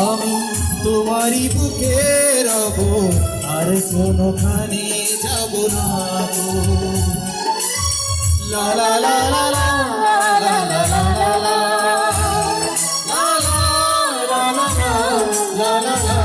আমি তোমারই বুকে রব, আর কোনোখানে যাব না গো। লা লা লা লা লা লা লা লা লা লা লা লা লা।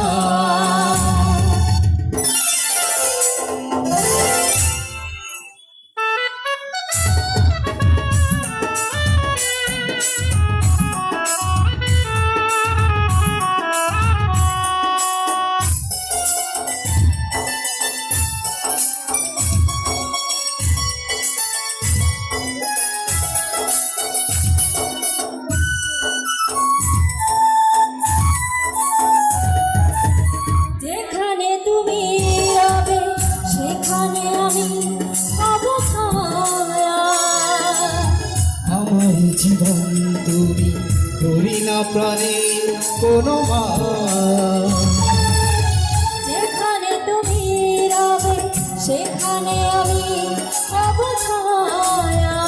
আমার জীবন তুমি করি না প্রাণে কোনো মায়া, যেখানে তুমি রবে সেখানে আমি হব ছায়া।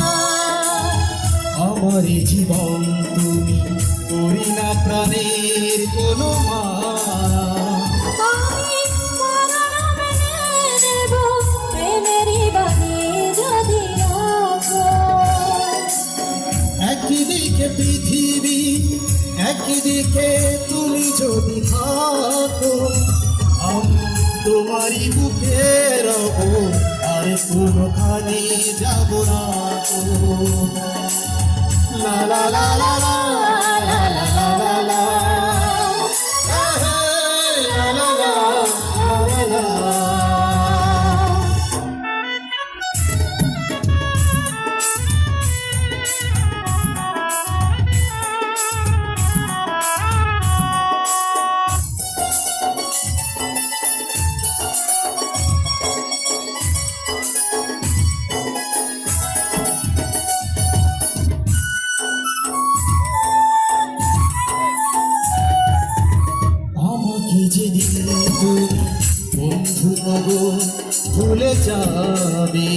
আমার জীবন তুমি করি না প্রাণের কোনো মায়া। আমি মরণ মেনে নেব প্রেমেরই বাণী যদি রাখো। একদিকে পৃথিবী একদিকে তুমি যদি থাকো, আমি তোমারই বুকে রব, আর কোনোখানে যাব না গো। লা লা লা লা লা লা লা লা লা লা লা লা লা লা লা। যেদিন তুমি বন্ধু গো ভুলে যাবে,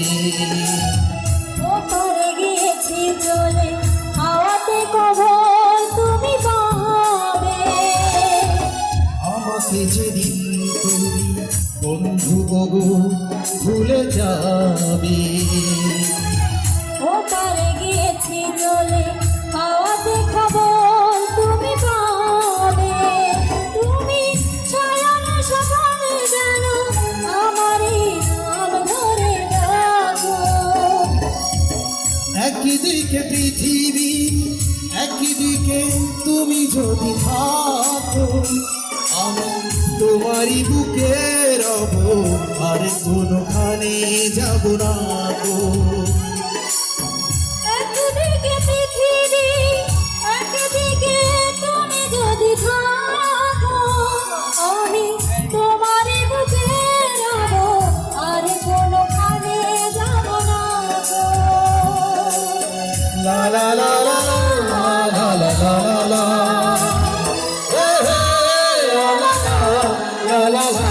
ওপারে গিয়েছি চলে হাওয়াতে কবর তুমি পাবে। আমাকে যেদিন তুমি বন্ধু গো ভুলে যাবে, ওপারে গিয়েছি চলে হাওয়াতে খবর তুমি পাবে। তুমি ছায়ানো সকালে যেন আমারই নাম ধরে ডাকো। একদিকে পৃথিবী একদিকে তুমি যদি থাকো, আমি তোমারই বুকে রব, আর কোনোখানে যাব না গো। একদিকে পৃথিবী একদিকে তুমি যদি থাকো, আমি তোমারই বুকে রব, আর কোনোখানে যাব না গো। লা লা লা লা লা লা লা লা লা লা লা লা লা লা লা।